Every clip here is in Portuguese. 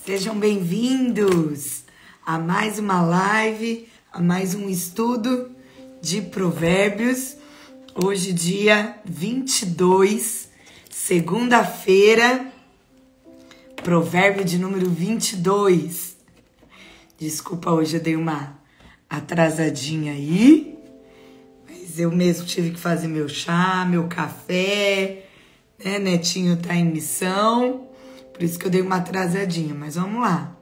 Sejam bem-vindos a mais uma live, a mais um estudo de Provérbios. Hoje, dia 22, segunda-feira, provérbio de número 22. Desculpa, hoje eu dei uma atrasadinha aí, mas eu mesmo tive que fazer meu chá, meu café, né? Netinho tá em missão. Por isso que eu dei uma atrasadinha, mas vamos lá.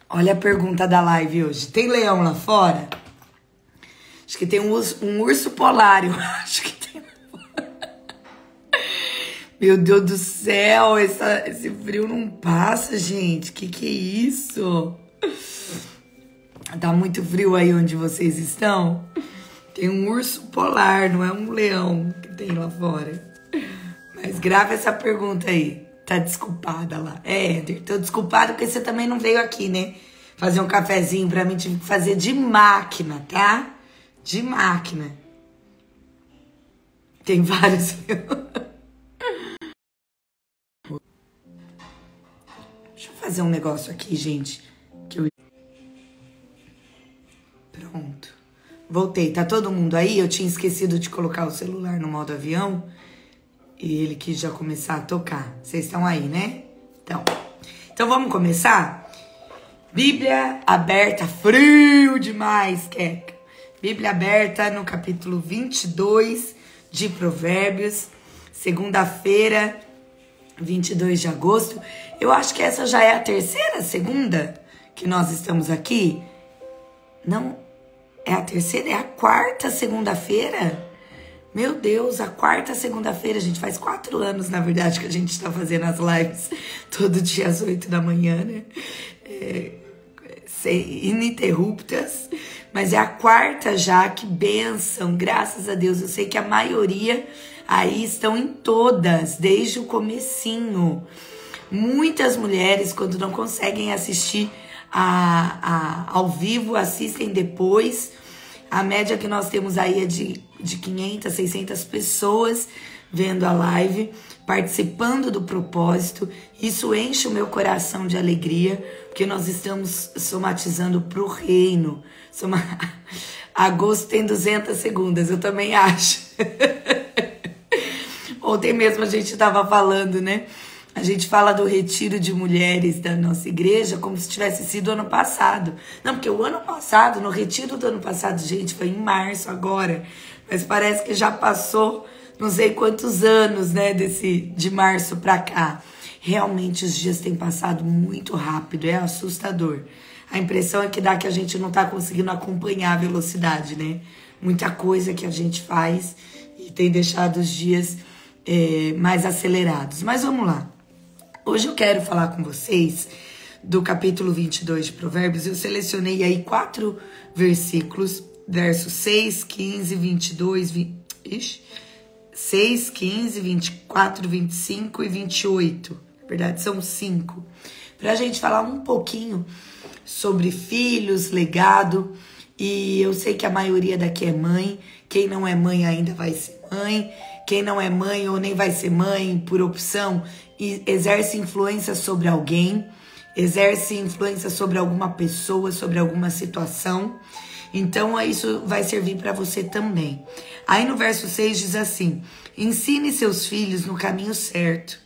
Olha a pergunta da live hoje. Tem leão lá fora? Acho que tem um urso polar, eu acho que tem. Meu Deus do céu, esse frio não passa, gente. Que é isso? Tá muito frio aí onde vocês estão? Tem um urso polar, não é um leão que tem lá fora. Mas grava essa pergunta aí. Tá desculpada lá. Tô desculpada porque você também não veio aqui, né? Fazer um cafezinho pra mim, tive que fazer de máquina, tá? De máquina. Tem vários. Deixa eu fazer um negócio aqui, gente. Pronto. Voltei. Tá todo mundo aí? Eu tinha esquecido de colocar o celular no modo avião. E ele quis já começar a tocar. Vocês estão aí, né? Então vamos começar? Bíblia aberta, frio demais, Queca. Bíblia aberta no capítulo 22 de Provérbios, segunda-feira, 22 de agosto. Eu acho que essa já é a terceira segunda que nós estamos aqui. Não, é a terceira? É a quarta segunda-feira? Meu Deus, a quarta segunda-feira, gente, faz 4 anos, na verdade, que a gente está fazendo as lives todo dia às 8 da manhã, né? Ininterruptas, mas é a quarta já, que bênção, graças a Deus. Eu sei que a maioria aí estão em todas, desde o comecinho. Muitas mulheres, quando não conseguem assistir ao vivo, assistem depois. A média que nós temos aí é de 500, 600 pessoas vendo a live, participando do propósito. Isso enche o meu coração de alegria, porque nós estamos somatizando para o reino. Agosto tem 200 segundas, eu também acho. Ontem mesmo a gente estava falando, né? A gente fala do retiro de mulheres da nossa igreja como se tivesse sido ano passado. Não, porque o ano passado, no retiro do ano passado, gente, foi em março agora. Mas parece que já passou não sei quantos anos, né, de março pra cá. Realmente os dias têm passado muito rápido, é assustador. A impressão é que dá que a gente não tá conseguindo acompanhar a velocidade, né? Muita coisa que a gente faz e tem deixado os dias mais acelerados. Mas vamos lá. Hoje eu quero falar com vocês do capítulo 22 de Provérbios. Eu selecionei aí 4 versículos, versos 6, 15, 22, 6, 15, 24, 25 e 28. Na verdade, são 5. Para a gente falar um pouquinho sobre filhos, legado. E eu sei que a maioria daqui é mãe. Quem não é mãe ainda vai ser mãe. Quem não é mãe ou nem vai ser mãe por opção, e exerce influência sobre alguém, exerce influência sobre alguma pessoa, sobre alguma situação. Então, isso vai servir para você também. Aí no verso 6 diz assim: ensine seus filhos no caminho certo,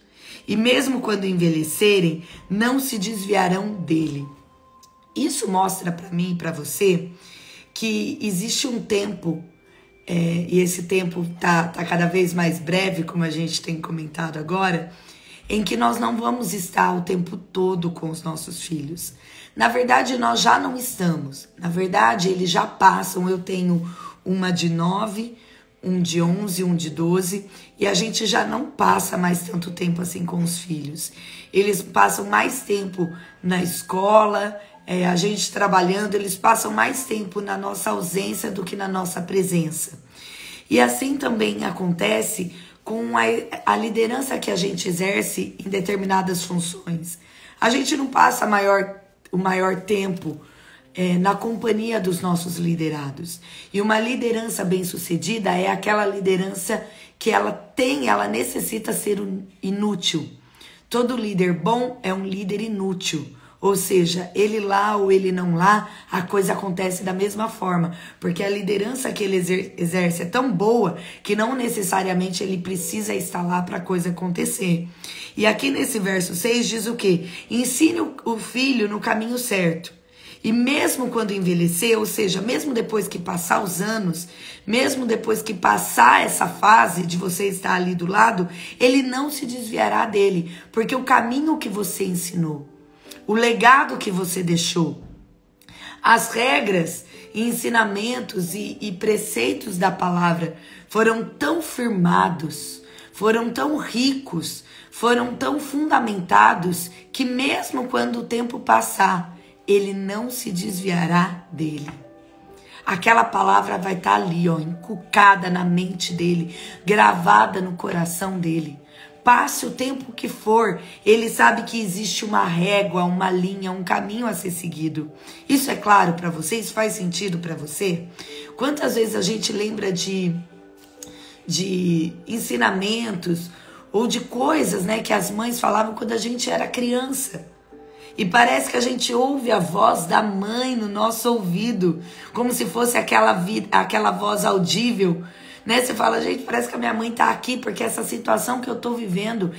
e mesmo quando envelhecerem, não se desviarão dele. Isso mostra para mim e para você que existe um tempo, e esse tempo tá cada vez mais breve, como a gente tem comentado agora, em que nós não vamos estar o tempo todo com os nossos filhos. Na verdade, nós já não estamos. Na verdade, eles já passam. Eu tenho uma de 9, um de 11, um de 12, e a gente já não passa mais tanto tempo assim com os filhos. Eles passam mais tempo na escola, a gente trabalhando, eles passam mais tempo na nossa ausência do que na nossa presença. E assim também acontece com a liderança que a gente exerce em determinadas funções. A gente não passa o maior tempo na companhia dos nossos liderados. E uma liderança bem-sucedida é aquela liderança que ela necessita ser inútil. Todo líder bom é um líder inútil. Ou seja, ele lá ou ele não lá, a coisa acontece da mesma forma. Porque a liderança que ele exerce é tão boa que não necessariamente ele precisa estar lá para a coisa acontecer. E aqui nesse verso 6 diz o quê? Ensine o filho no caminho certo. E mesmo quando envelhecer, ou seja, mesmo depois que passar os anos, mesmo depois que passar essa fase de você estar ali do lado, ele não se desviará dele. Porque o caminho que você ensinou, o legado que você deixou, as regras, ensinamentos e preceitos da palavra foram tão firmados, foram tão ricos, foram tão fundamentados, que mesmo quando o tempo passar, ele não se desviará dele. Aquela palavra vai estar ali, ó, encucada na mente dele, gravada no coração dele. Passe o tempo que for, ele sabe que existe uma régua, uma linha, um caminho a ser seguido. Isso é claro para você? Isso faz sentido para você? Quantas vezes a gente lembra de ensinamentos ou de coisas, né, que as mães falavam quando a gente era criança? E parece que a gente ouve a voz da mãe no nosso ouvido, como se fosse aquela voz audível, né? Você fala, gente, parece que a minha mãe tá aqui, porque essa situação que eu tô vivendo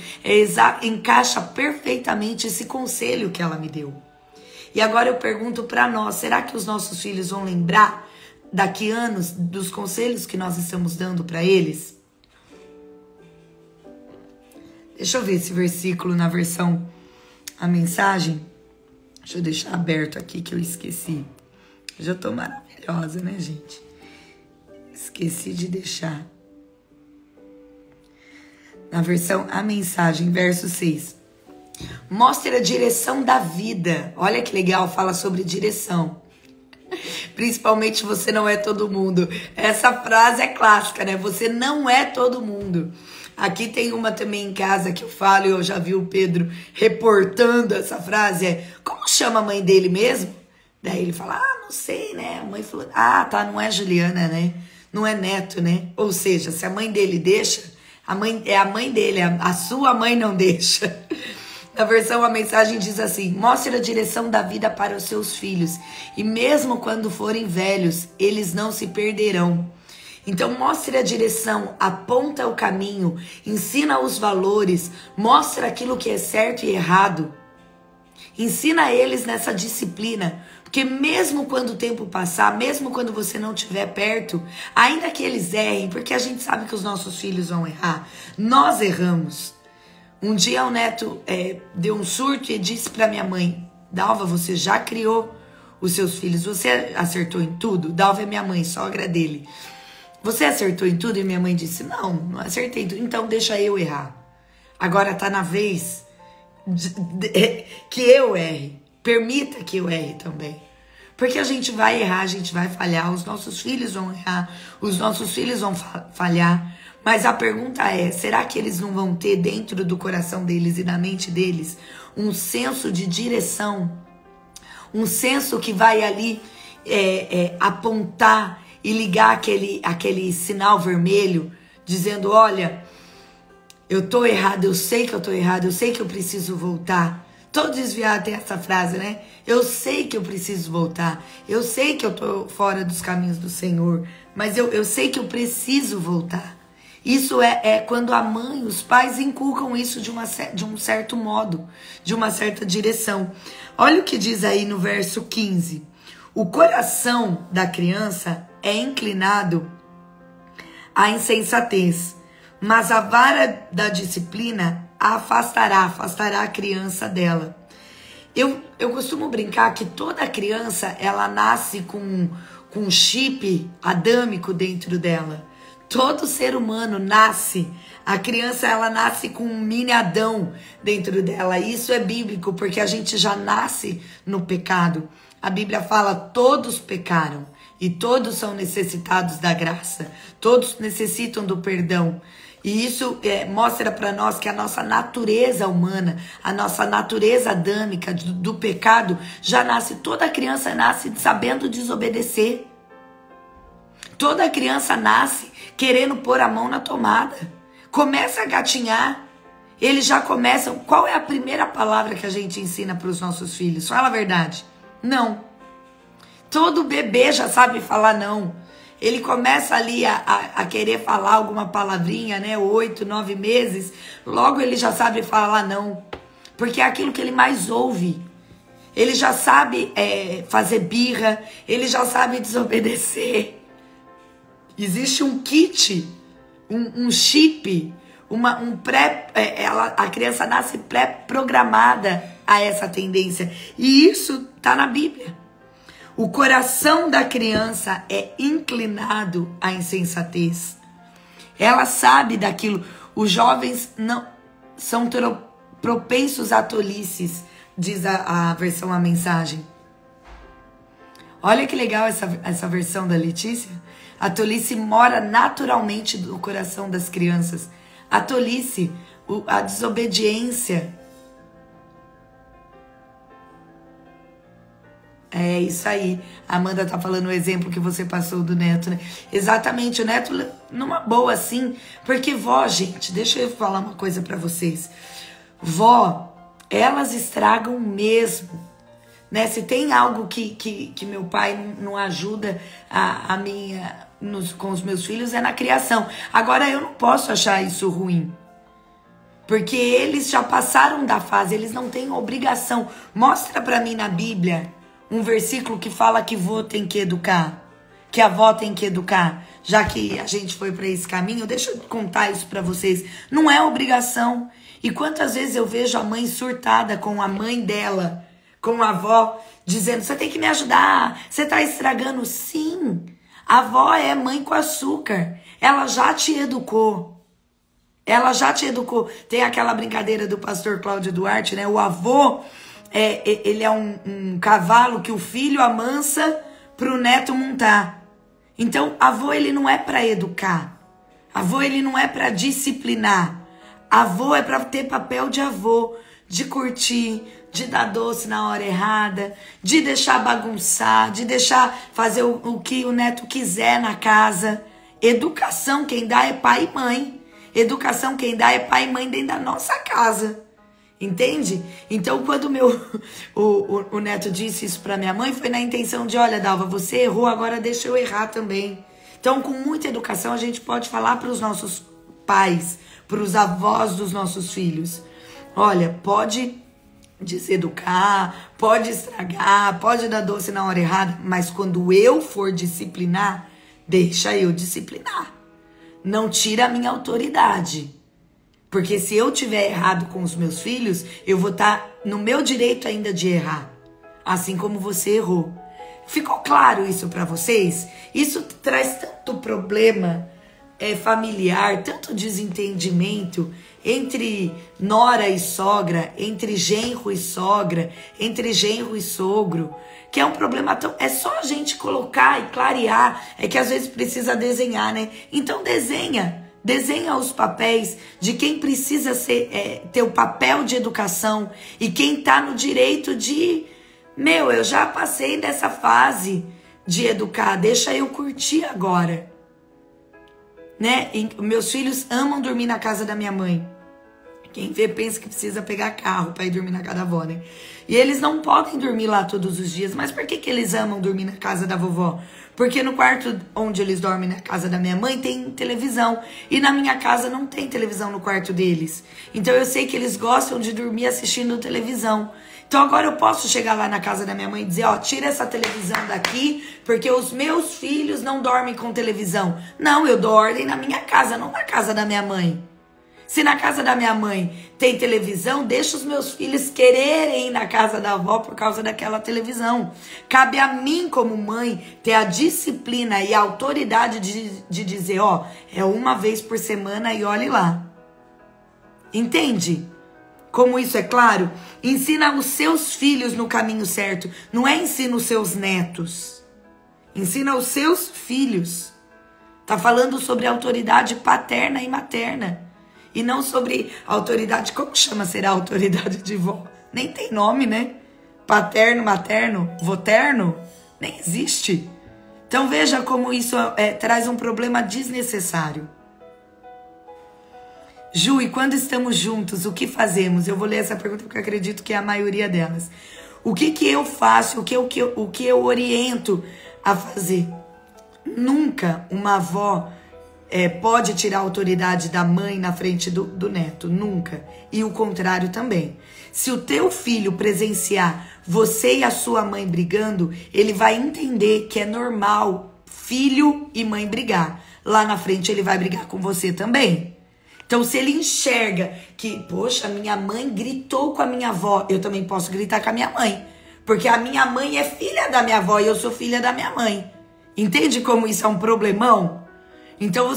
encaixa perfeitamente esse conselho que ela me deu. E agora eu pergunto para nós, será que os nossos filhos vão lembrar daqui anos dos conselhos que nós estamos dando para eles? Deixa eu ver esse versículo na versão A Mensagem. Deixa eu deixar aberto aqui que eu esqueci. Eu já tô maravilhosa, né, gente? Esqueci de deixar. Na versão A Mensagem, verso 6. Mostre a direção da vida. Olha que legal, fala sobre direção. Principalmente você não é todo mundo. Essa frase é clássica, né? Você não é todo mundo. Aqui tem uma também em casa que eu falo, e eu já vi o Pedro reportando essa frase, como chama a mãe dele mesmo? Daí ele fala, não sei, né? A mãe falou, tá, não é Juliana, né? Não é Neto, né? Ou seja, se a mãe dele deixa, a mãe dele, a sua mãe não deixa. Na versão A Mensagem diz assim, mostre a direção da vida para os seus filhos, e mesmo quando forem velhos, eles não se perderão. Então mostre a direção, aponta o caminho, ensina os valores, mostra aquilo que é certo e errado. Ensina eles nessa disciplina, porque mesmo quando o tempo passar, mesmo quando você não estiver perto, ainda que eles errem, porque a gente sabe que os nossos filhos vão errar, nós erramos. Um dia o neto deu um surto e disse para minha mãe, Dalva, você já criou os seus filhos, você acertou em tudo? Dalva é minha mãe, sogra dele. Você acertou em tudo? E minha mãe disse, não acertei em tudo. Então deixa eu errar. Agora tá na vez que eu erre. Permita que eu erre também. Porque a gente vai errar, a gente vai falhar. Os nossos filhos vão errar. Os nossos filhos vão falhar. Mas a pergunta é, será que eles não vão ter dentro do coração deles e da mente deles um senso de direção? Um senso que vai ali apontar e ligar aquele sinal vermelho, dizendo, olha, eu tô errado, eu sei que eu tô errado, eu sei que eu preciso voltar. Todo desviado tem essa frase, né? Eu sei que eu preciso voltar, eu sei que eu tô fora dos caminhos do Senhor, mas eu sei que eu preciso voltar. Isso é quando a mãe, os pais inculcam isso de um certo modo, de uma certa direção. Olha o que diz aí no verso 15. O coração da criança é inclinado à insensatez, mas a vara da disciplina a afastará a criança dela. Eu costumo brincar que toda criança, ela nasce com um chip adâmico dentro dela. Todo ser humano nasce, a criança ela nasce com um mini Adão dentro dela. Isso é bíblico, porque a gente já nasce no pecado. A Bíblia fala, todos pecaram e todos são necessitados da graça. Todos necessitam do perdão. E isso mostra para nós que a nossa natureza humana, a nossa natureza adâmica do pecado, já nasce, toda criança nasce sabendo desobedecer. Toda criança nasce querendo pôr a mão na tomada. Começa a gatinhar eles já começam... Qual é a primeira palavra que a gente ensina para os nossos filhos? Fala a verdade. Não. Todo bebê já sabe falar não. Ele começa ali a querer falar alguma palavrinha, né? 8, 9 meses. Logo ele já sabe falar não. Porque é aquilo que ele mais ouve. Ele já sabe fazer birra. Ele já sabe desobedecer. Existe um kit, um chip, a criança nasce pré-programada a essa tendência. E isso está na Bíblia. O coração da criança é inclinado à insensatez. Ela sabe daquilo. Os jovens não são propensos a tolices, diz a versão A Mensagem. Olha que legal essa versão da Letícia. A tolice mora naturalmente no coração das crianças. A tolice, a desobediência. É isso aí. A Amanda tá falando o exemplo que você passou do neto, né? Exatamente, o neto numa boa assim. Porque vó, gente, deixa eu falar uma coisa pra vocês. Vó, elas estragam mesmo. Né? Se tem algo que meu pai não ajuda com os meus filhos, é na criação. Agora, eu não posso achar isso ruim. Porque eles já passaram da fase, eles não têm obrigação. Mostra pra mim na Bíblia um versículo que fala que vô tem que educar, que a avó tem que educar. Já que a gente foi pra esse caminho, deixa eu contar isso pra vocês. Não é obrigação. E quantas vezes eu vejo a mãe surtada com a mãe dela, com a avó, dizendo, você tem que me ajudar, você tá estragando. Sim, a avó é mãe com açúcar, ela já te educou. Ela já te educou. Tem aquela brincadeira do pastor Cláudio Duarte, né? O avô, ele é um cavalo que o filho amansa pro neto montar. Então, avô, ele não é para educar. Avô, ele não é para disciplinar. Avô é para ter papel de avô, de curtir, de dar doce na hora errada, de deixar bagunçar, de deixar fazer o que o neto quiser na casa. Educação quem dá é pai e mãe. Educação quem dá é pai e mãe dentro da nossa casa. Entende? Então, quando o neto disse isso para minha mãe, foi na intenção de, olha, Dalva, você errou, agora deixa eu errar também. Então, com muita educação, a gente pode falar para os nossos pais, para os avós dos nossos filhos. Olha, pode deseducar, pode estragar, pode dar doce na hora errada, mas quando eu for disciplinar, deixa eu disciplinar. Não tira a minha autoridade. Porque se eu tiver errado com os meus filhos, eu vou estar no meu direito ainda de errar. Assim como você errou. Ficou claro isso para vocês? Isso traz tanto problema familiar, tanto desentendimento entre nora e sogra, entre genro e sogra, entre genro e sogro, que é um problema tão... É só a gente colocar e clarear, é que às vezes precisa desenhar, né? Então desenha os papéis de quem precisa ter o papel de educação e quem tá no direito de... eu já passei dessa fase de educar, deixa eu curtir agora. Né? Meus filhos amam dormir na casa da minha mãe. Quem vê pensa que precisa pegar carro para ir dormir na casa da avó, né? E eles não podem dormir lá todos os dias. Mas por que eles amam dormir na casa da vovó? Porque no quarto onde eles dormem, na casa da minha mãe, tem televisão. E na minha casa não tem televisão no quarto deles. Então eu sei que eles gostam de dormir assistindo televisão. Então agora eu posso chegar lá na casa da minha mãe e dizer, ó, tira essa televisão daqui, porque os meus filhos não dormem com televisão. Não, eu dou ordem na minha casa, não na casa da minha mãe. Se na casa da minha mãe tem televisão, deixa os meus filhos quererem ir na casa da avó por causa daquela televisão. Cabe a mim, como mãe, ter a disciplina e a autoridade de dizer, ó, é uma vez por semana e olhe lá. Entende? Como isso é claro? Ensina os seus filhos no caminho certo. Não é ensina os seus netos. Ensina os seus filhos. Tá falando sobre autoridade paterna e materna. E não sobre autoridade... Como chama ser a autoridade de vó? Nem tem nome, né? Paterno, materno, voterno? Nem existe. Então veja como isso traz um problema desnecessário. Ju, e quando estamos juntos, o que fazemos? Eu vou ler essa pergunta porque eu acredito que é a maioria delas. O que eu faço, o que eu oriento a fazer? Nunca uma avó pode tirar a autoridade da mãe na frente do neto, nunca. E o contrário também. Se o teu filho presenciar você e a sua mãe brigando, ele vai entender que é normal filho e mãe brigar. Lá na frente ele vai brigar com você também. Então, se ele enxerga que, poxa, minha mãe gritou com a minha avó, eu também posso gritar com a minha mãe. Porque a minha mãe é filha da minha avó e eu sou filha da minha mãe. Entende como isso é um problemão? Então,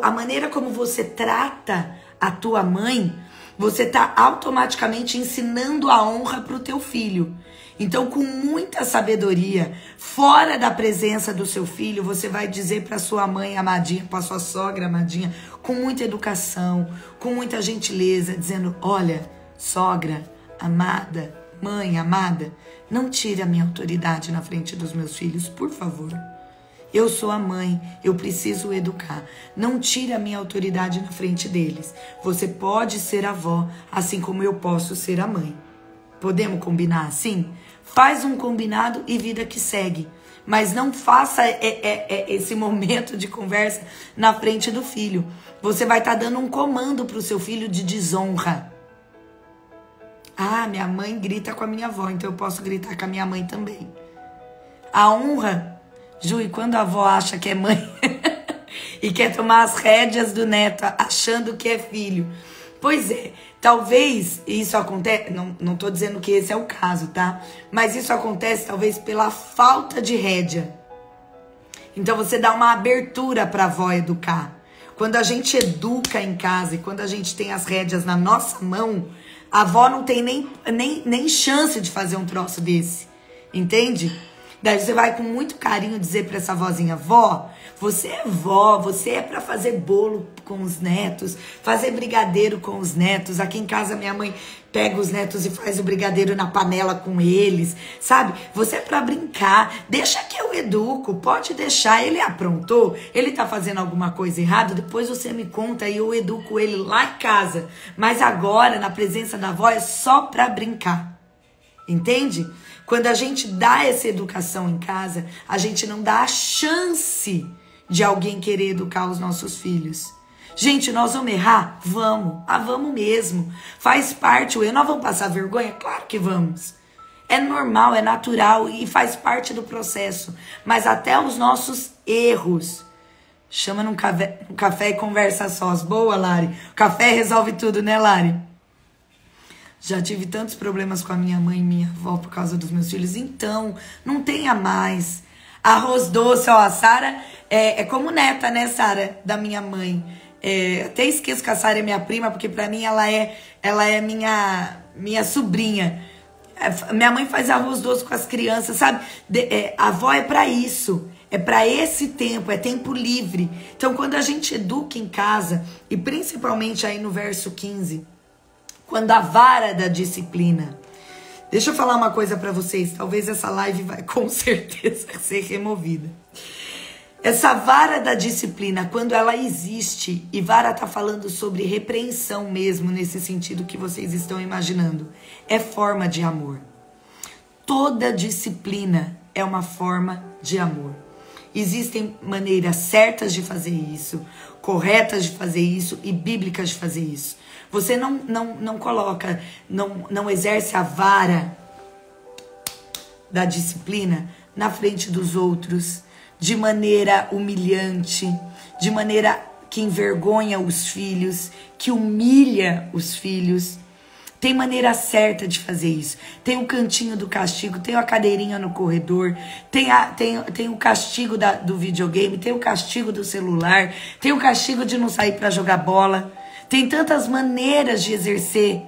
a maneira como você trata a tua mãe, você está automaticamente ensinando a honra para o teu filho. Então, com muita sabedoria, fora da presença do seu filho, você vai dizer para sua mãe amadinha, para sua sogra amadinha, com muita educação, com muita gentileza, dizendo: olha, sogra amada, mãe amada, não tire a minha autoridade na frente dos meus filhos, por favor. Eu sou a mãe, eu preciso educar. Não tire a minha autoridade na frente deles. Você pode ser avó, assim como eu posso ser a mãe. Podemos combinar assim? Faz um combinado e vida que segue. Mas não faça esse momento de conversa na frente do filho. Você vai estar dando um comando para o seu filho de desonra. Ah, minha mãe grita com a minha avó, então eu posso gritar com a minha mãe também. A honra, Ju, e quando a avó acha que é mãe e quer tomar as rédeas do neto achando que é filho. Pois é, talvez isso acontece, não tô dizendo que esse é o caso, tá? Mas isso acontece talvez pela falta de rédea. Então você dá uma abertura para a avó educar. Quando a gente educa em casa e quando a gente tem as rédeas na nossa mão, a avó não tem nem chance de fazer um troço desse, entende? Daí você vai com muito carinho dizer para essa vozinha: vó, você é vó, você é para fazer bolo com os netos, fazer brigadeiro com os netos. Aqui em casa minha mãe pega os netos e faz o brigadeiro na panela com eles, sabe? Você é para brincar, deixa que eu educo, pode deixar. Ele aprontou, ele tá fazendo alguma coisa errada, depois você me conta e eu educo ele lá em casa. Mas agora, na presença da avó, é só para brincar, entende? Quando a gente dá essa educação em casa, a gente não dá a chance de alguém querer educar os nossos filhos. Gente, nós vamos errar? Vamos. Vamos mesmo. Faz parte. Nós vamos passar vergonha? Claro que vamos. É normal, é natural e faz parte do processo. Mas até os nossos erros. Chama num café e conversa sós. Boa, Lari. O café resolve tudo, né, Lari? Já tive tantos problemas com a minha mãe e minha avó por causa dos meus filhos. Então, não tenha mais. Arroz doce, ó, a Sara é como neta, né, Sara, da minha mãe. Até esqueço que a Sara é minha prima, porque pra mim ela é minha sobrinha. Minha mãe faz arroz doce com as crianças, sabe? A avó é pra isso. É para esse tempo, é tempo livre. Então, quando a gente educa em casa, e principalmente aí no verso 15... quando a vara da disciplina. Deixa eu falar uma coisa para vocês. Talvez essa live vai com certeza ser removida. Essa vara da disciplina, quando ela existe, e vara tá falando sobre repreensão mesmo, nesse sentido que vocês estão imaginando, é forma de amor. Toda disciplina é uma forma de amor. Existem maneiras certas de fazer isso, corretas de fazer isso e bíblicas de fazer isso. Você não coloca, não exerce a vara da disciplina na frente dos outros, de maneira humilhante, de maneira que envergonha os filhos, que humilha os filhos. Tem maneira certa de fazer isso. Tem o cantinho do castigo, tem a cadeirinha no corredor, tem o castigo do videogame, tem o castigo do celular, tem o castigo de não sair para jogar bola. Tem tantas maneiras de exercer.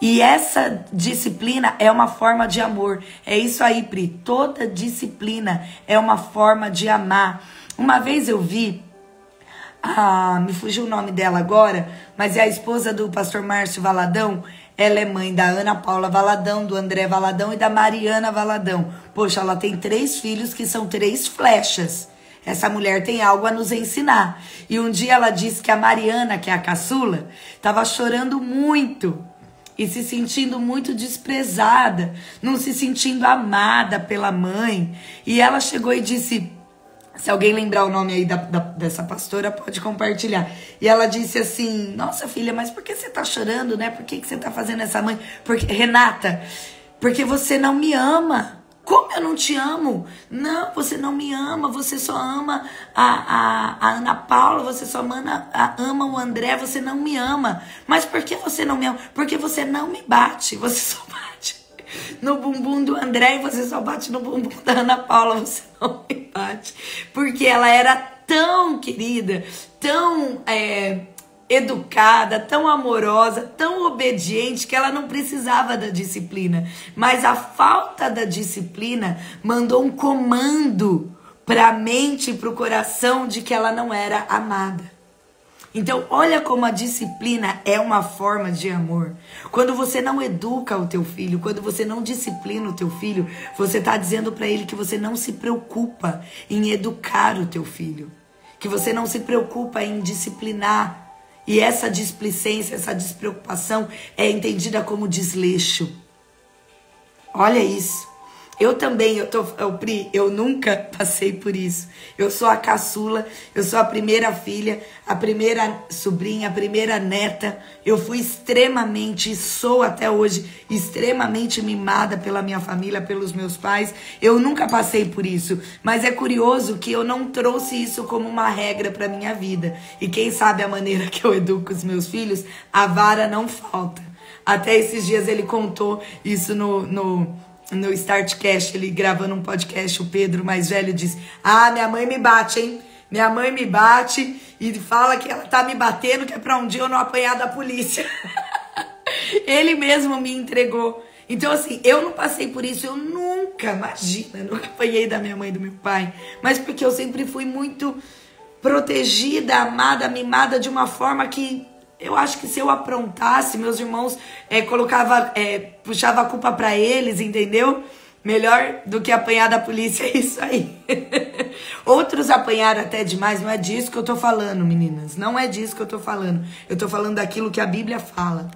E essa disciplina é uma forma de amor. É isso aí, Pri. Toda disciplina é uma forma de amar. Uma vez eu vi, me fugiu o nome dela agora, mas é a esposa do pastor Márcio Valadão. Ela é mãe da Ana Paula Valadão, do André Valadão e da Mariana Valadão. Poxa, ela tem 3 filhos que são 3 flechas. essa mulher tem algo a nos ensinar. E um dia ela disse que a Mariana, que é a caçula, estava chorando muito e se sentindo muito desprezada, não se sentindo amada pela mãe. E ela chegou e disse, se alguém lembrar o nome aí dessa pastora, pode compartilhar. E ela disse assim, nossa filha, mas por que você tá chorando, né? Por que você tá fazendo essa mãe? Porque, Renata, porque você não me ama. Como eu não te amo? Não, você não me ama, você só ama a Ana Paula, você só ama o André, você não me ama. Mas por que você não me ama? Porque você não me bate, você só bate no bumbum do André e você só bate no bumbum da Ana Paula, você não me bate. Porque ela era tão querida, tão educada, tão amorosa, tão obediente, que ela não precisava da disciplina. Mas a falta da disciplina mandou um comando para a mente e para o coração de que ela não era amada. Então, olha como a disciplina é uma forma de amor. Quando você não educa o teu filho, quando você não disciplina o teu filho, você está dizendo para ele que você não se preocupa em educar o teu filho, que você não se preocupa em disciplinar. E essa displicência, essa despreocupação é entendida como desleixo. Olha isso. Eu também, Pri, eu nunca passei por isso. Eu sou a caçula, eu sou a primeira filha, a primeira sobrinha, a primeira neta. Eu fui extremamente, sou até hoje, extremamente mimada pela minha família, pelos meus pais. Eu nunca passei por isso, mas é curioso que eu não trouxe isso como uma regra para minha vida. E quem sabe a maneira que eu educo os meus filhos, a vara não falta. Até esses dias ele contou isso no Startcast, ele gravando um podcast, o Pedro, mais velho, disse, minha mãe me bate, hein? Minha mãe me bate e fala que ela tá me batendo, que é pra um dia eu não apanhar da polícia. Ele mesmo me entregou. Então, assim, eu não passei por isso, eu nunca, imagina, nunca apanhei da minha mãe e do meu pai. Mas porque eu sempre fui muito protegida, amada, mimada de uma forma que eu acho que se eu aprontasse, meus irmãos puxava a culpa pra eles, entendeu? Melhor do que apanhar da polícia, é isso aí. Outros apanharam até demais, não é disso que eu tô falando, meninas. Não é disso que eu tô falando. Eu tô falando daquilo que a Bíblia fala.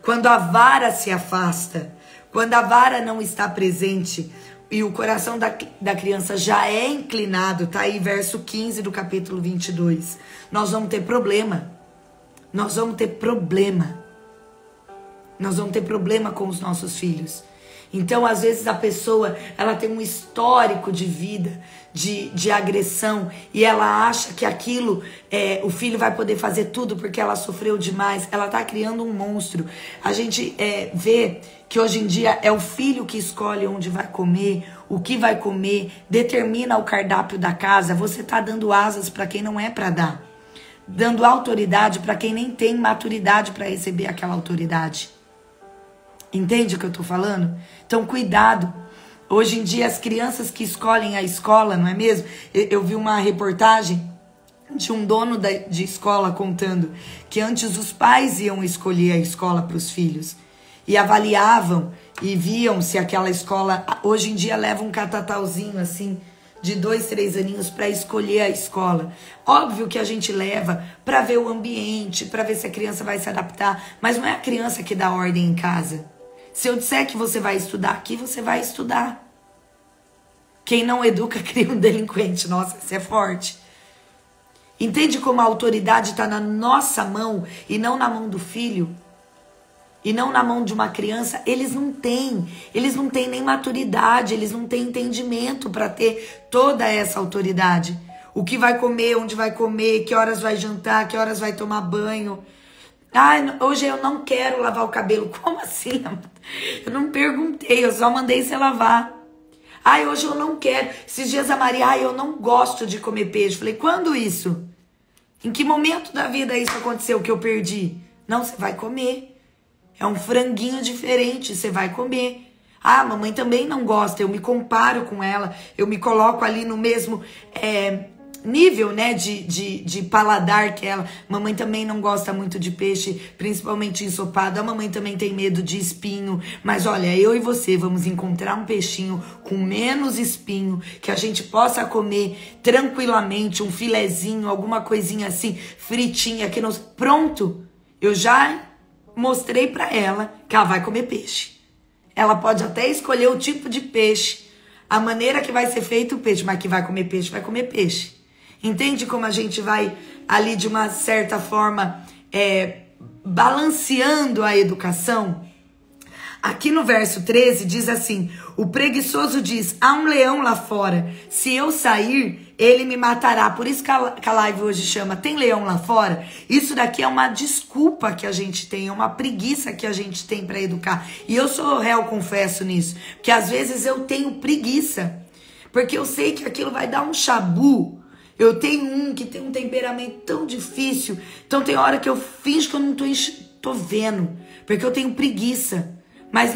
Quando a vara se afasta, quando a vara não está presente e o coração da criança já é inclinado, tá aí verso 15 do capítulo 22, nós vamos ter problema. Nós vamos ter problema. Nós vamos ter problema com os nossos filhos. Então, às vezes, a pessoa, ela tem um histórico de vida, de agressão, e ela acha que aquilo, o filho vai poder fazer tudo porque ela sofreu demais. Ela está criando um monstro. A gente vê que hoje em dia é o filho que escolhe onde vai comer, o que vai comer, determina o cardápio da casa. Você está dando asas para quem não é para dar. Dando autoridade para quem nem tem maturidade para receber aquela autoridade. Entende o que eu tô falando? Então, cuidado. Hoje em dia, as crianças que escolhem a escola, não é mesmo? Eu vi uma reportagem de um dono de escola contando que antes os pais iam escolher a escola para os filhos. E avaliavam e viam se aquela escola... Hoje em dia, leva um catatauzinho assim, de 2, 3 aninhos para escolher a escola. Óbvio que a gente leva para ver o ambiente, para ver se a criança vai se adaptar, mas não é a criança que dá ordem em casa. Se eu disser que você vai estudar aqui, você vai estudar. Quem não educa cria um delinquente. Nossa, isso é forte. Entende como a autoridade está na nossa mão e não na mão do filho? E não na mão de uma criança? Eles não têm nem maturidade, eles não têm entendimento para ter toda essa autoridade. O que vai comer, onde vai comer, que horas vai jantar, que horas vai tomar banho. Hoje eu não quero lavar o cabelo. Como assim? Eu não perguntei, eu só mandei você lavar. Hoje eu não quero. Esses dias a Maria, eu não gosto de comer peixe. Falei, quando isso? Em que momento da vida isso aconteceu que eu perdi? Não, você vai comer. É um franguinho diferente, você vai comer. Mamãe também não gosta, eu me comparo com ela, eu me coloco ali no mesmo nível, né, de paladar que ela... Mamãe também não gosta muito de peixe, principalmente ensopado. A mamãe também tem medo de espinho. Mas olha, eu e você vamos encontrar um peixinho com menos espinho, que a gente possa comer tranquilamente, um filezinho, alguma coisinha assim, fritinha, que nos... Pronto, eu já mostrei pra ela que ela vai comer peixe. Ela pode até escolher o tipo de peixe, a maneira que vai ser feito o peixe, mas que vai comer peixe, vai comer peixe. Entende como a gente vai ali de uma certa forma balanceando a educação? Aqui no verso 13 diz assim: o preguiçoso diz, há um leão lá fora, se eu sair, ele me matará. Por isso que a live hoje chama Tem Leão Lá Fora? Isso daqui é uma desculpa que a gente tem, é uma preguiça que a gente tem para educar. E eu sou réu, confesso nisso, porque às vezes eu tenho preguiça, porque eu sei que aquilo vai dar um chabu. Eu tenho um que tem um temperamento tão difícil, então tem hora que eu finjo que eu não tô vendo, porque eu tenho preguiça. Mas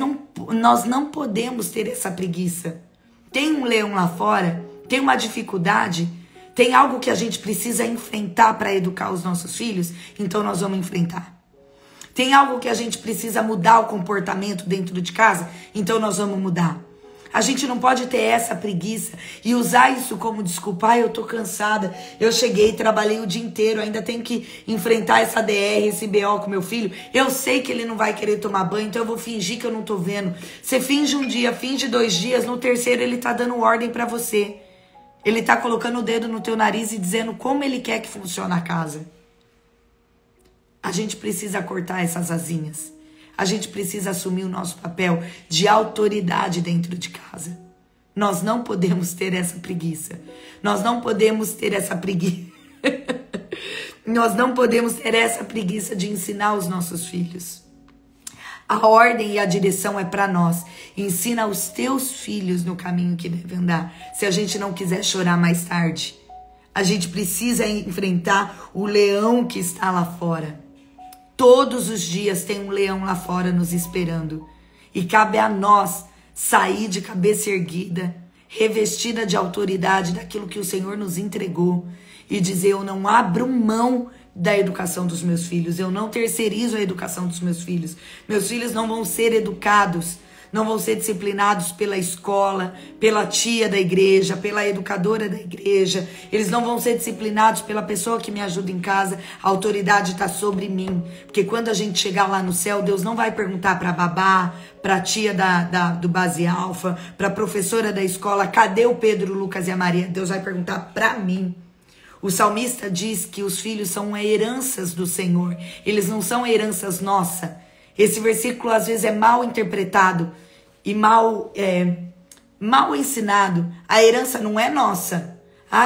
nós não podemos ter essa preguiça. Tem um leão lá fora, tem uma dificuldade, tem algo que a gente precisa enfrentar para educar os nossos filhos, então nós vamos enfrentar. Tem algo que a gente precisa mudar o comportamento dentro de casa, então nós vamos mudar. A gente não pode ter essa preguiça e usar isso como desculpa. Eu tô cansada, eu cheguei, trabalhei o dia inteiro, ainda tenho que enfrentar essa DR, esse BO com meu filho. Eu sei que ele não vai querer tomar banho, então eu vou fingir que eu não tô vendo. Você finge um dia, finge 2 dias, no terceiro ele tá dando ordem pra você. Ele tá colocando o dedo no teu nariz e dizendo como ele quer que funcione a casa. A gente precisa cortar essas asinhas. A gente precisa assumir o nosso papel de autoridade dentro de casa. Nós não podemos ter essa preguiça. Nós não podemos ter essa preguiça. Nós não podemos ter essa preguiça de ensinar os nossos filhos. A ordem e a direção é para nós. Ensina os teus filhos no caminho que deve andar. Se a gente não quiser chorar mais tarde, a gente precisa enfrentar o leão que está lá fora. Todos os dias tem um leão lá fora nos esperando. E cabe a nós sair de cabeça erguida, revestida de autoridade daquilo que o Senhor nos entregou. E dizer, eu não abro mão da educação dos meus filhos. Eu não terceirizo a educação dos meus filhos. Meus filhos não vão ser educados, não vão ser disciplinados pela escola, pela tia da igreja, pela educadora da igreja. Eles não vão ser disciplinados pela pessoa que me ajuda em casa. A autoridade está sobre mim. Porque quando a gente chegar lá no céu, Deus não vai perguntar para a babá, para a tia do Base Alfa, para a professora da escola, cadê o Pedro, o Lucas e a Maria? Deus vai perguntar para mim. O salmista diz que os filhos são heranças do Senhor. Eles não são heranças nossas. Esse versículo às vezes é mal interpretado e mal ensinado. A herança não é nossa.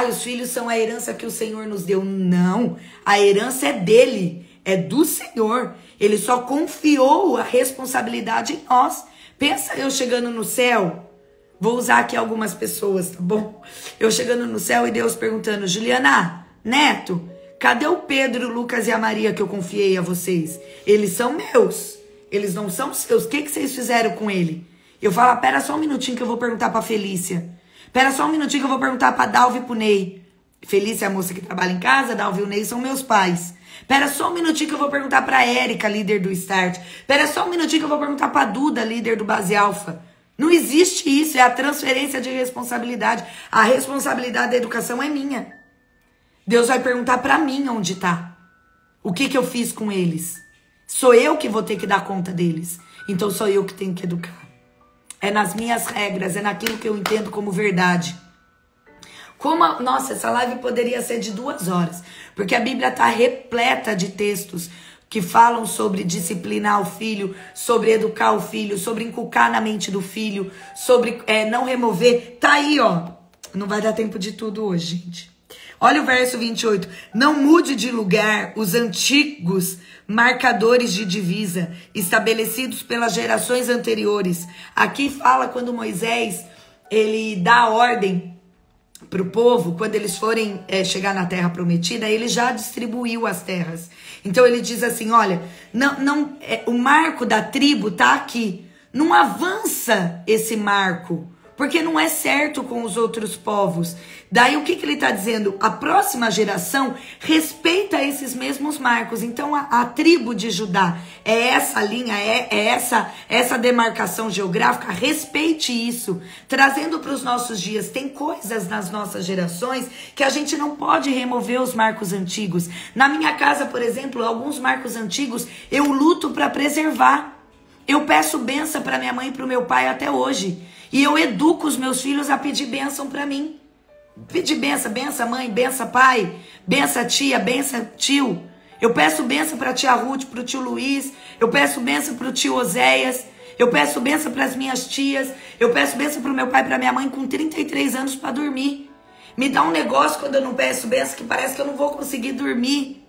Os filhos são a herança que o Senhor nos deu. Não, a herança é dele, é do Senhor. Ele só confiou a responsabilidade em nós. Pensa eu chegando no céu, vou usar aqui algumas pessoas, tá bom? Eu chegando no céu e Deus perguntando, Juliana, Neto, cadê o Pedro, o Lucas e a Maria que eu confiei a vocês? Eles são meus. Eles não são seus. O que vocês fizeram com ele? Eu falo, pera só um minutinho que eu vou perguntar pra Felícia. Pera só um minutinho que eu vou perguntar pra Dalva e pro Ney. Felícia é a moça que trabalha em casa, Dalva e o Ney são meus pais. Pera só um minutinho que eu vou perguntar pra Érica, líder do Start. Pera só um minutinho que eu vou perguntar pra Duda, líder do Base Alfa. Não existe isso, é a transferência de responsabilidade. A responsabilidade da educação é minha. Deus vai perguntar pra mim onde tá. O que eu fiz com eles. Sou eu que vou ter que dar conta deles. Então sou eu que tenho que educar. É nas minhas regras, é naquilo que eu entendo como verdade. Nossa, essa live poderia ser de 2 horas. Porque a Bíblia está repleta de textos que falam sobre disciplinar o filho, sobre educar o filho, sobre inculcar na mente do filho, sobre não remover. Tá aí, ó. Não vai dar tempo de tudo hoje, gente. Olha o verso 28. Não mude de lugar os antigos marcadores de divisa estabelecidos pelas gerações anteriores. Aqui fala quando Moisés ele dá ordem para o povo, quando eles forem chegar na terra prometida, ele já distribuiu as terras. Então ele diz assim, olha, o marco da tribo tá aqui. Não avança esse marco porque não é certo com os outros povos. Daí o que ele está dizendo? A próxima geração respeita esses mesmos marcos. Então a tribo de Judá é essa linha, essa demarcação geográfica, respeite isso. Trazendo para os nossos dias, tem coisas nas nossas gerações que a gente não pode remover os marcos antigos. Na minha casa, por exemplo, alguns marcos antigos eu luto para preservar. Eu peço bênção para minha mãe e para o meu pai até hoje. E eu educo os meus filhos a pedir bênção para mim. Pedir bênção, bênção mãe, bênção pai, bênção tia, bênção tio. Eu peço bênção para a tia Ruth, para o tio Luiz. Eu peço bênção para o tio Oséias. Eu peço bênção para as minhas tias. Eu peço bênção para o meu pai e para minha mãe com 33 anos para dormir. Me dá um negócio quando eu não peço bênção que parece que eu não vou conseguir dormir.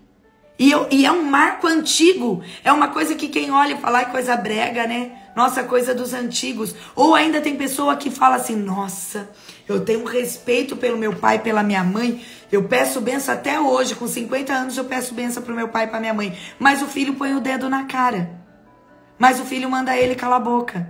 E é um marco antigo. É uma coisa que quem olha e fala, é coisa brega, né? Nossa, coisa dos antigos. Ou ainda tem pessoa que fala assim, nossa, eu tenho um respeito pelo meu pai, pela minha mãe. Eu peço bênção até hoje, com 50 anos eu peço bênção pro meu pai e pra minha mãe. Mas o filho põe o dedo na cara. Mas o filho manda ele calar a boca.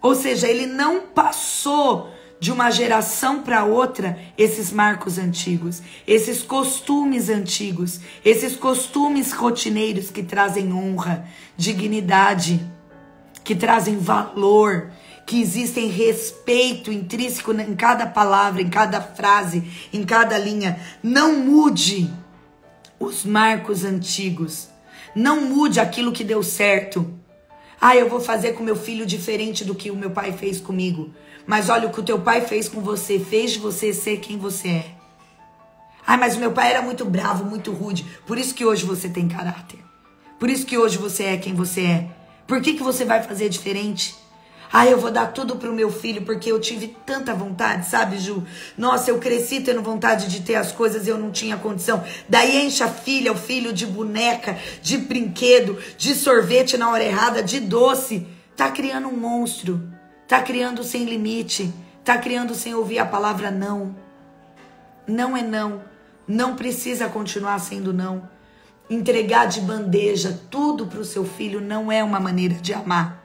Ou seja, ele não passou de uma geração para outra esses marcos antigos, esses costumes antigos, esses costumes rotineiros que trazem honra, dignidade, que trazem valor, que existem respeito intrínseco em cada palavra, em cada frase, em cada linha. Não mude os marcos antigos. Não mude aquilo que deu certo. Ah, eu vou fazer com meu filho diferente do que o meu pai fez comigo. Mas olha o que o teu pai fez com você, fez de você ser quem você é. Ah, mas o meu pai era muito bravo, muito rude. Por isso que hoje você tem caráter. Por isso que hoje você é quem você é. Por que você vai fazer diferente? Ah, eu vou dar tudo pro meu filho porque eu tive tanta vontade, sabe, Ju? Nossa, eu cresci tendo vontade de ter as coisas e eu não tinha condição. Daí enche a filha, o filho de boneca, de brinquedo, de sorvete na hora errada, de doce. Tá criando um monstro. Tá criando sem limite. Tá criando sem ouvir a palavra não. Não é não. Não precisa continuar sendo não. Entregar de bandeja tudo pro seu filho não é uma maneira de amar.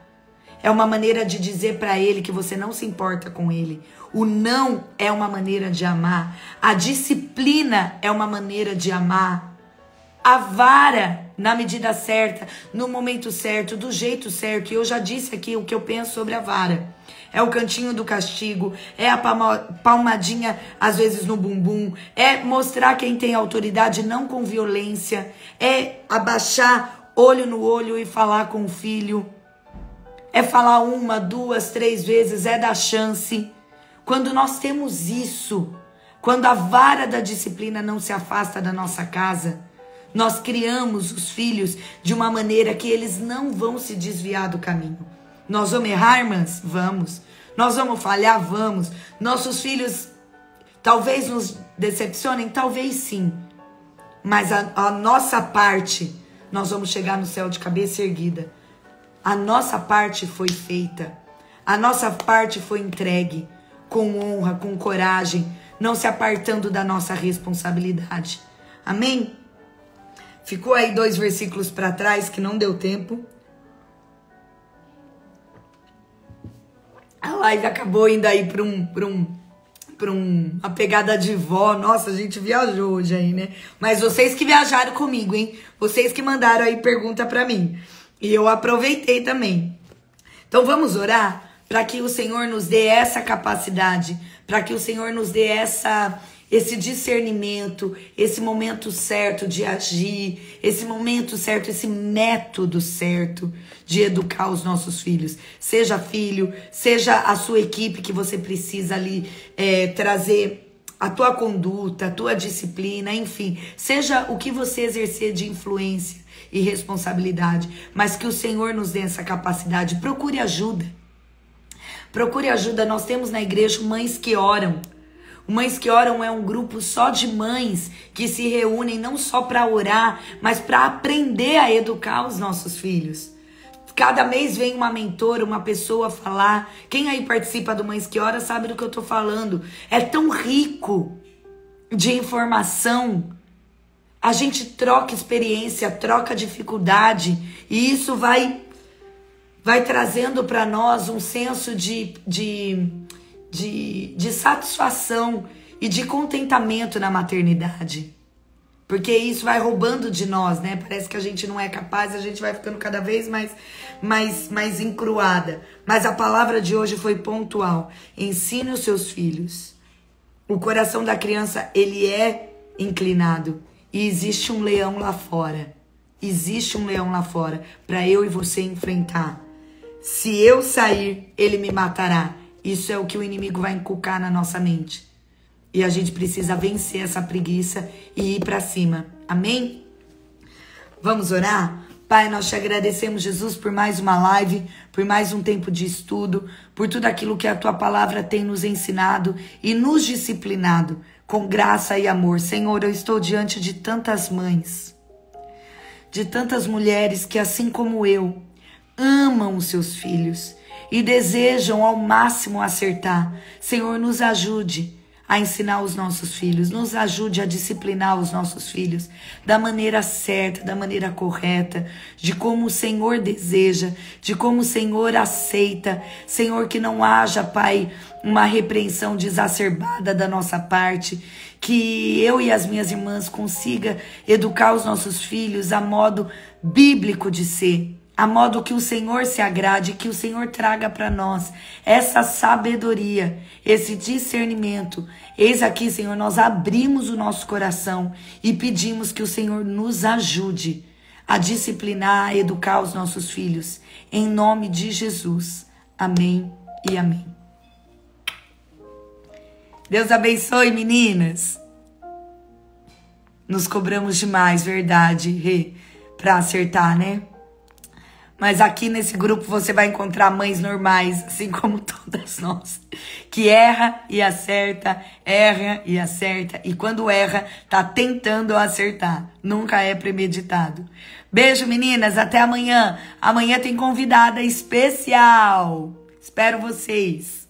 É uma maneira de dizer para ele que você não se importa com ele. O não é uma maneira de amar. A disciplina é uma maneira de amar. A vara, na medida certa, no momento certo, do jeito certo. E eu já disse aqui o que eu penso sobre a vara. É o cantinho do castigo, é a palmadinha, às vezes, no bumbum. É mostrar quem tem autoridade, não com violência. É abaixar olho no olho e falar com o filho. É falar 1, 2, 3 vezes, é dar chance. Quando nós temos isso, quando a vara da disciplina não se afasta da nossa casa, nós criamos os filhos de uma maneira que eles não vão se desviar do caminho. Nós vamos errar, irmãs? Vamos. Nós vamos falhar? Vamos. Nossos filhos talvez nos decepcionem? Talvez sim. Mas a nossa parte, nós vamos chegar no céu de cabeça erguida. A nossa parte foi feita. A nossa parte foi entregue com honra, com coragem, não se apartando da nossa responsabilidade. Amém? Ficou aí 2 versículos para trás que não deu tempo. A live acabou indo aí para uma pegada de vó. Nossa, a gente viajou hoje aí, né? Mas vocês que viajaram comigo, hein? Vocês que mandaram aí pergunta para mim. E eu aproveitei também. Então vamos orar para que o Senhor nos dê essa capacidade, para que o Senhor nos dê esse discernimento, esse momento certo de agir, esse momento certo, esse método certo de educar os nossos filhos. Seja filho, seja a sua equipe que você precisa ali trazer a tua conduta, a tua disciplina, enfim. Seja o que você exercer de influência e responsabilidade, mas que o Senhor nos dê essa capacidade. Procure ajuda. Procure ajuda. Nós temos na igreja Mães que Oram. O Mães que Oram é um grupo só de mães que se reúnem não só para orar, mas para aprender a educar os nossos filhos. Cada mês vem uma mentora, uma pessoa falar. Quem aí participa do Mães que Oram sabe do que eu tô falando. É tão rico de informação. A gente troca experiência, troca dificuldade, e isso vai trazendo para nós um senso de de satisfação e de contentamento na maternidade. Porque isso vai roubando de nós, né? Parece que a gente não é capaz, a gente vai ficando cada vez mais encruada. Mas a palavra de hoje foi pontual. Ensine os seus filhos. O coração da criança, ele é inclinado. E existe um leão lá fora. Existe um leão lá fora para eu e você enfrentar. Se eu sair, ele me matará. Isso é o que o inimigo vai inculcar na nossa mente. E a gente precisa vencer essa preguiça e ir para cima. Amém? Vamos orar? Pai, nós te agradecemos, Jesus, por mais uma live, por mais um tempo de estudo, por tudo aquilo que a tua palavra tem nos ensinado e nos disciplinado com graça e amor. Senhor, eu estou diante de tantas mães, de tantas mulheres que, assim como eu, amam os seus filhos e desejam ao máximo acertar. Senhor, nos ajude a ensinar os nossos filhos, nos ajude a disciplinar os nossos filhos da maneira certa, da maneira correta, de como o Senhor deseja, de como o Senhor aceita. Senhor, que não haja, Pai, uma repreensão desacerbada da nossa parte, que eu e as minhas irmãs consiga educar os nossos filhos a modo bíblico de ser, a modo que o Senhor se agrade, que o Senhor traga para nós essa sabedoria, esse discernimento. Eis aqui, Senhor, nós abrimos o nosso coração e pedimos que o Senhor nos ajude a disciplinar, a educar os nossos filhos. Em nome de Jesus. Amém e amém. Deus abençoe, meninas. Nos cobramos demais, verdade, para acertar, né? Mas aqui nesse grupo você vai encontrar mães normais, assim como todas nós, que erra e acerta, e quando erra, tá tentando acertar. Nunca é premeditado. Beijo, meninas, até amanhã. Amanhã tem convidada especial. Espero vocês.